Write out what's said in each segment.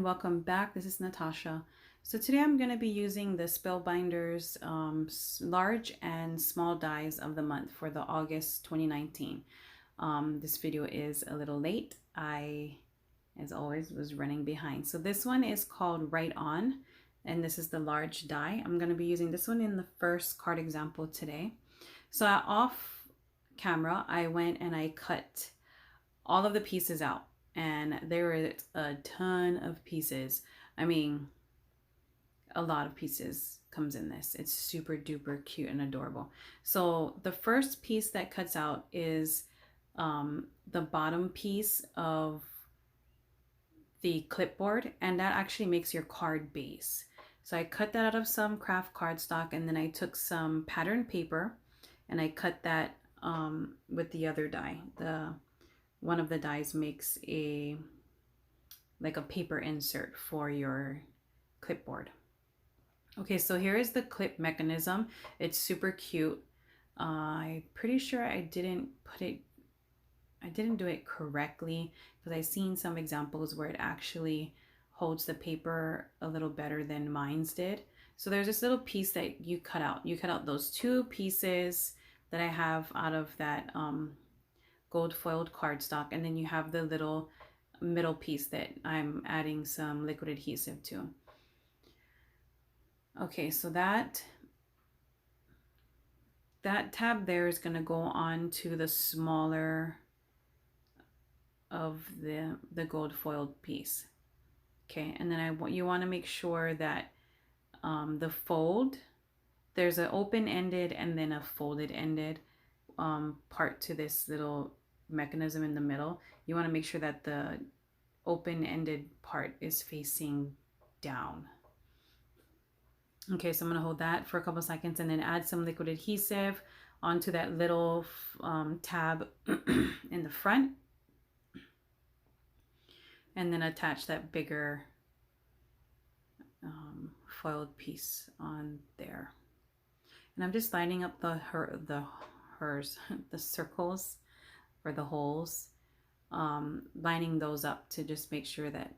and welcome back. This is Natasha. So today I'm going to be using the Spellbinders large and small dies of the month for the August 2019. This video is a little late. I, as always, was running behind. So this one is called Right On, and this is the large die. I'm going to be using this one in the first card example today. So off camera, I went and I cut all of the pieces out. And there were a ton of pieces. I mean, a lot of pieces comes in this. It's super duper cute and adorable. So the first piece that cuts out is the bottom piece of the clipboard, and that actually makes your card base. So I cut that out of some craft cardstock, and then I took some pattern paper and I cut that with the other die. One of the dies makes like a paper insert for your clipboard. Okay, so here is the clip mechanism. It's super cute. I'm pretty sure I didn't do it correctly, because I've seen some examples where it actually holds the paper a little better than mine's did. So there's this little piece that you cut out. You cut out those two pieces that I have out of that gold foiled cardstock, and then you have the little middle piece that I'm adding some liquid adhesive to. Okay, so that tab there is going to go on to the smaller of the gold foiled piece. Okay, and then you want to make sure that the fold, there's an open-ended and then a folded-ended part to this little mechanism in the middle. You want to make sure that the open-ended part is facing down. Okay, so I'm going to hold that for a couple seconds and then add some liquid adhesive onto that little tab in the front, and then attach that bigger foiled piece on there. And I'm just lining up the circles or the holes, lining those up to just make sure that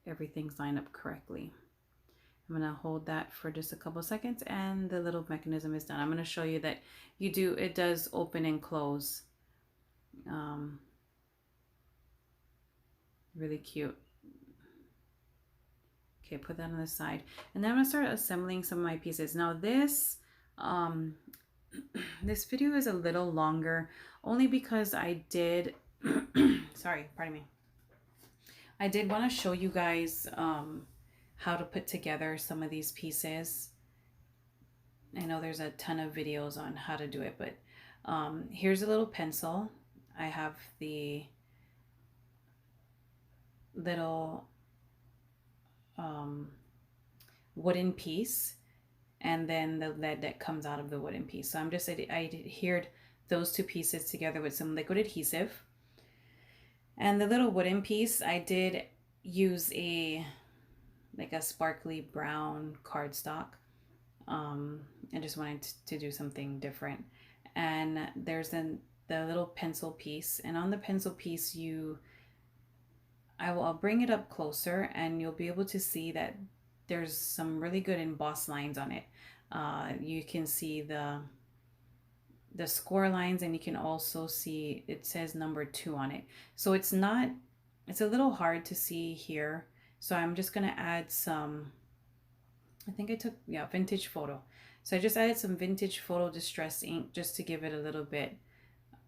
everything's lined up correctly. I'm going to hold that for just a couple seconds and the little mechanism is done. I'm going to show you that it does open and close. Really cute. Okay, put that on the side. And then I'm going to start assembling some of my pieces. Now this this video is a little longer only because I did sorry, pardon me. I did want to show you guys how to put together some of these pieces. I know there's a ton of videos on how to do it, but here's a little pencil. I have the little wooden piece, and then the lead that comes out of the wooden piece. So I adhered those two pieces together with some liquid adhesive. And the little wooden piece, I did use like a sparkly brown cardstock. I just wanted to do something different. And there's the little pencil piece, and on the pencil piece I'll bring it up closer and you'll be able to see that there's some really good embossed lines on it. You can see the score lines, and you can also see it says number 2 on it. So it's a little hard to see here. So I'm just going to add some, I think I took, vintage photo. So I just added some vintage photo distress ink just to give it a little bit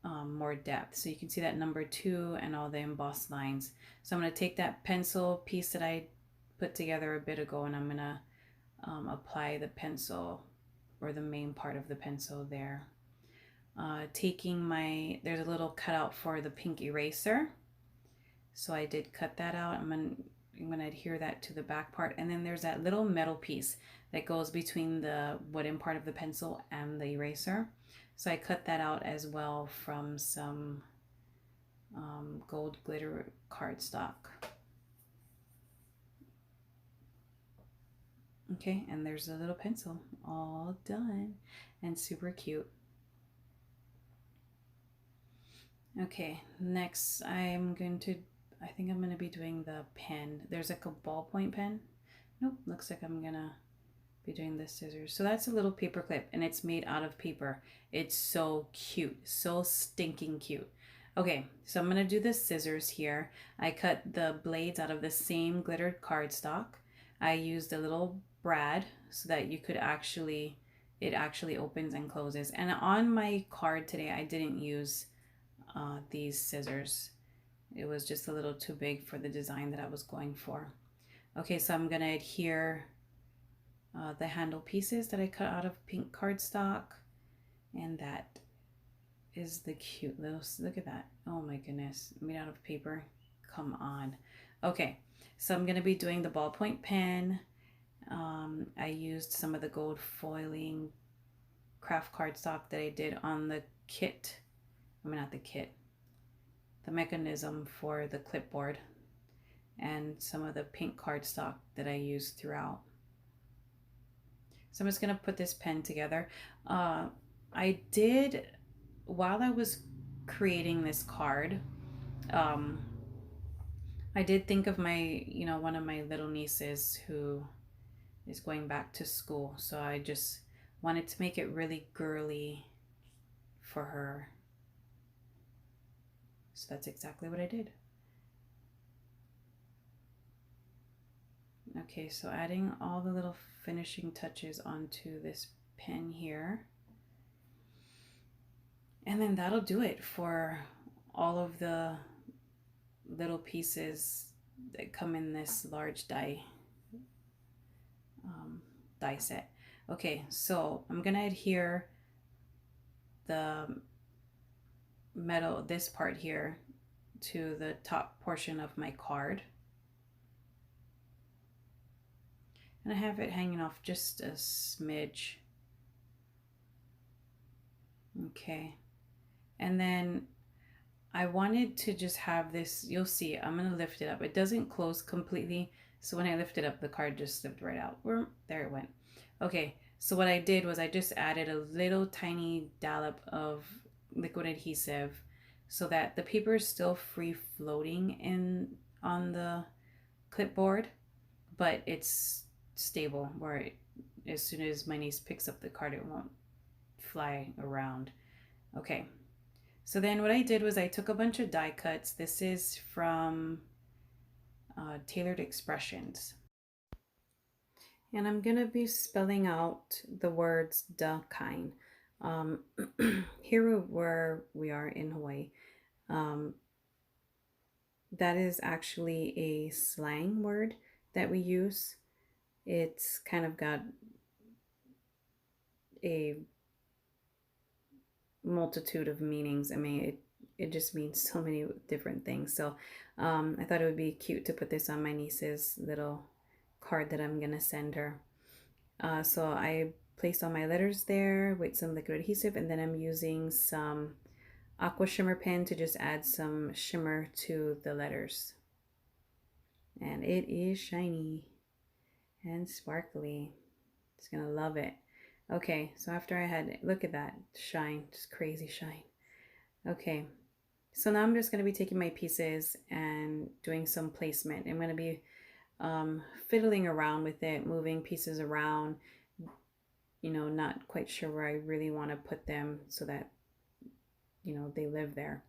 more depth. So you can see that number 2 and all the embossed lines. So I'm going to take that pencil piece that I put together a bit ago, and I'm going to apply the pencil, or the main part of the pencil there. There's a little cutout for the pink eraser. So I did cut that out. I'm going to adhere that to the back part. And then there's that little metal piece that goes between the wooden part of the pencil and the eraser. So I cut that out as well from some gold glitter cardstock. Okay, and there's a little pencil all done and super cute. Okay, next I'm going to I think I'm gonna be doing the pen. There's like a ballpoint pen. Nope, looks like I'm gonna be doing the scissors. So that's a little paper clip and it's made out of paper. It's so cute, so stinking cute. Okay, so I'm gonna do the scissors here. I cut the blades out of the same glittered cardstock. I used a little brad so that you could actually, it actually opens and closes. And on my card today, I didn't use these scissors. It was just a little too big for the design that I was going for. Okay, so I'm gonna adhere the handle pieces that I cut out of pink cardstock, and that is the cute little, look at that. Oh my goodness, made out of paper. Come on. Okay, so I'm gonna be doing the ballpoint pen. I used some of the gold foiling craft cardstock that I did on the kit. I mean, not the kit, the mechanism for the clipboard, and some of the pink cardstock that I used throughout. So I'm just gonna put this pen together. I did, while I was creating this card, I did think of my, one of my little nieces who is going back to school. So I just wanted to make it really girly for her. So that's exactly what I did. Okay, so adding all the little finishing touches onto this pen here. And then that'll do it for all of the little pieces that come in this large die set. Okay, so I'm gonna adhere the metal, this part here, to the top portion of my card. And I have it hanging off just a smidge. Okay, and then I wanted to just have this, you'll see, I'm gonna lift it up. It doesn't close completely, so when I lift it up, the card just slipped right out. There it went. Okay, so what I did was I just added a little tiny dollop of liquid adhesive so that the paper is still free floating on the clipboard, but it's stable where as soon as my niece picks up the card, it won't fly around. Okay, so then what I did was I took a bunch of die cuts. This is from Tailored Expressions. And I'm going to be spelling out the words "the kind." Here where we are in Hawaii, that is actually a slang word that we use. It's kind of got a multitude of meanings. I mean, it just means so many different things. So I thought it would be cute to put this on my niece's little card that I'm gonna send her. So I placed all my letters there with some liquid adhesive, and then I'm using some aqua shimmer pen to just add some shimmer to the letters. And it is shiny and sparkly. It's gonna love it. Okay, so after I had, look at that shine, just crazy shine. Okay, so now I'm just going to be taking my pieces and doing some placement. I'm going to be fiddling around with it, moving pieces around, not quite sure where I really want to put them so that, they live there.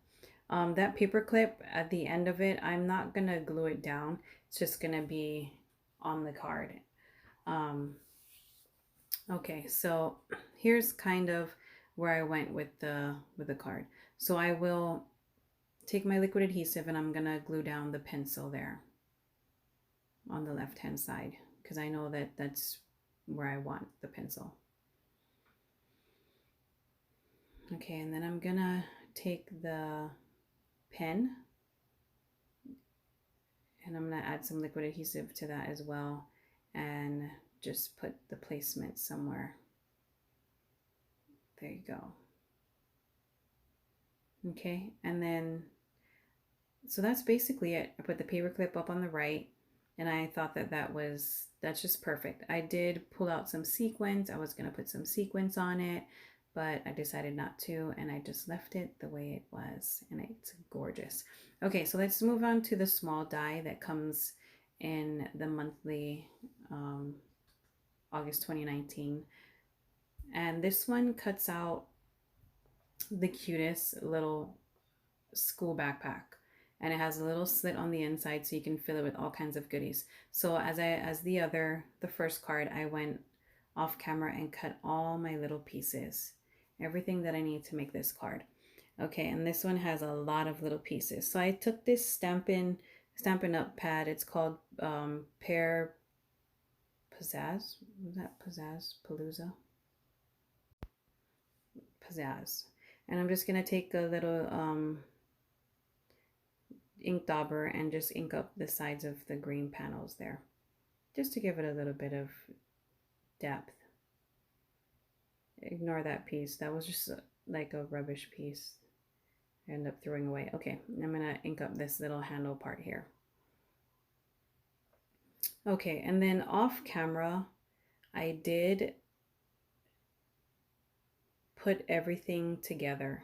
That paper clip at the end of it, I'm not going to glue it down. It's just going to be on the card. Okay, so here's kind of where I went with the card. So I will take my liquid adhesive and I'm gonna glue down the pencil there on the left hand side because I know that that's where I want the pencil. Okay, and then I'm gonna take the pen and I'm gonna add some liquid adhesive to that as well and just put the placement somewhere. There you go. Okay, and then, so that's basically it. I put the paper clip up on the right and I thought that that's just perfect. I did pull out some sequins. I was gonna put some sequins on it, but I decided not to, and I just left it the way it was, and it's gorgeous. Okay, so let's move on to the small die that comes in the monthly um, August 2019. And this one cuts out the cutest little school backpack, and it has a little slit on the inside so you can fill it with all kinds of goodies. So as the first card, I went off camera and cut all my little pieces, everything that I need to make this card. Okay, and this one has a lot of little pieces. So I took this Stampin' Up pad. It's called Pear Pizzazz. Was that Pizzazz? Palooza? Pizzazz. And I'm just gonna take a little ink dauber and just ink up the sides of the green panels there, just to give it a little bit of depth. Ignore that piece. That was just like a rubbish piece I end up throwing away. Okay, I'm gonna ink up this little handle part here. Okay, and then off camera, I did put everything together.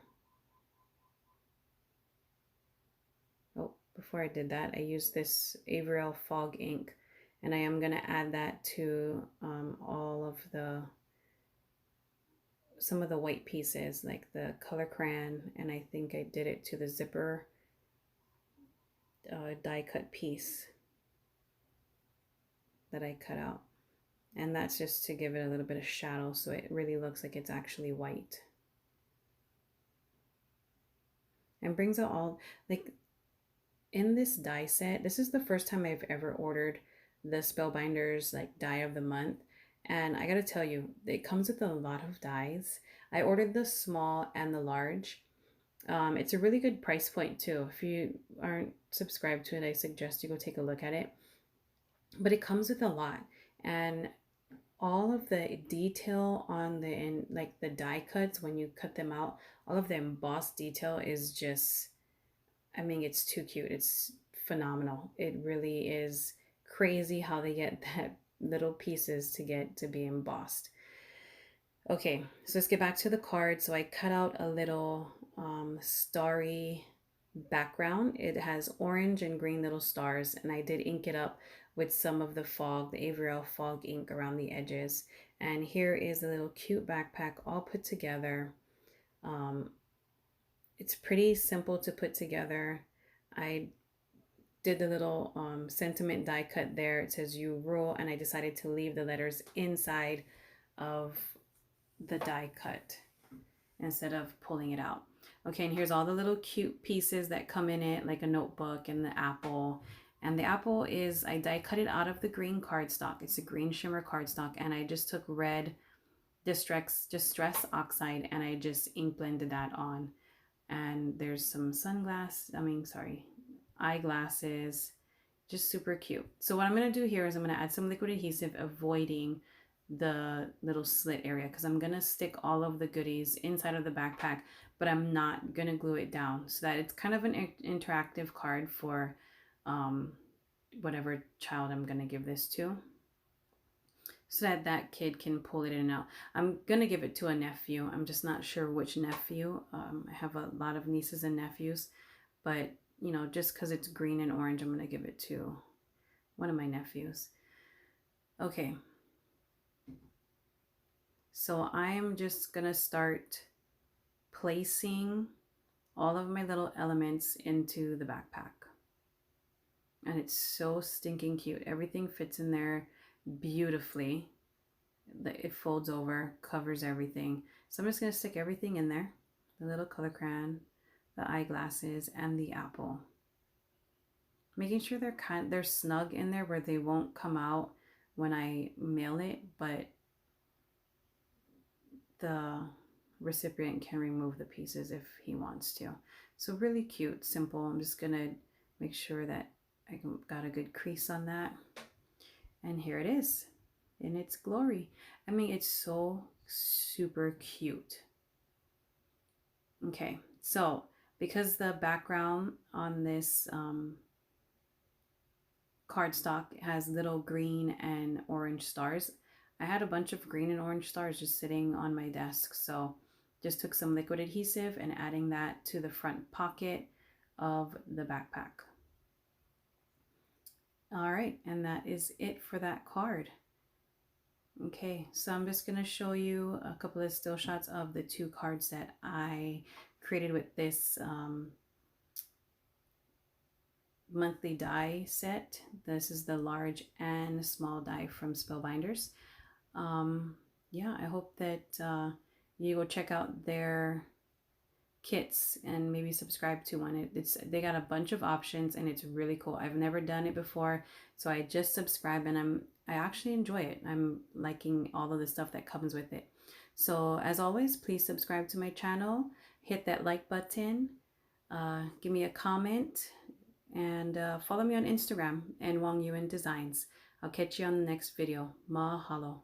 Oh, before I did that, I used this Avriel Fog ink, and I am gonna add that to all of some of the white pieces, like the color crayon, and I think I did it to the zipper die cut piece that I cut out. And that's just to give it a little bit of shadow so it really looks like it's actually white. And brings out all, like in this die set, this is the first time I've ever ordered the Spellbinders like die of the month. And I gotta tell you, it comes with a lot of dies. I ordered the small and the large. It's a really good price point too. If you aren't subscribed to it, I suggest you go take a look at it. But it comes with a lot, and all of the detail on like the die cuts when you cut them out, all of the embossed detail is just, I mean, it's too cute. It's phenomenal. It really is crazy how they get that little pieces to get to be embossed. Okay, so let's get back to the card. So I cut out a little starry background. It has orange and green little stars, and I did ink it up with some of the fog, the Avriel Fog ink around the edges. And here is a little cute backpack all put together. It's pretty simple to put together. I did the little sentiment die cut there. It says you rule, and I decided to leave the letters inside of the die cut instead of pulling it out. Okay, and here's all the little cute pieces that come in it, like a notebook and the apple. And the apple is, I die cut it out of the green cardstock. It's a green shimmer cardstock, and I just took red distress oxide and I just ink blended that on. And there's some eyeglasses, just super cute. So what I'm gonna do here is I'm gonna add some liquid adhesive, avoiding the little slit area, because I'm gonna stick all of the goodies inside of the backpack, but I'm not gonna glue it down, so that it's kind of an interactive card for whatever child I'm gonna give this to, so that that kid can pull it in and out. I'm gonna give it to a nephew. I'm just not sure which nephew. I have a lot of nieces and nephews, but you know, just because it's green and orange, I'm gonna give it to one of my nephews. Okay, so I'm just gonna start placing all of my little elements into the backpack. And it's so stinking cute. Everything fits in there beautifully. It folds over, covers everything. So I'm just gonna stick everything in there. The little color crayon, the eyeglasses, and the apple. Making sure they're snug in there where they won't come out when I mail it, but the recipient can remove the pieces if he wants to. So really cute, simple. I'm just gonna make sure that I got a good crease on that. And here it is in its glory. I mean, it's so super cute. Okay, so because the background on this cardstock has little green and orange stars, I had a bunch of green and orange stars just sitting on my desk, so Just took some liquid adhesive and adding that to the front pocket of the backpack. All right, and that is it for that card. Okay, so I'm just going to show you a couple of still shots of the two cards that I created with this monthly die set. This is the large and small die from Spellbinders. Yeah, I hope that you go check out their kits and maybe subscribe to one. They got a bunch of options and it's really cool. I've never done it before, so I just subscribe and I actually enjoy it. I'm liking all of the stuff that comes with it. So as always, please subscribe to my channel, hit that like button, give me a comment, and follow me on Instagram and Wong Yuen Designs. I'll catch you on the next video. Mahalo.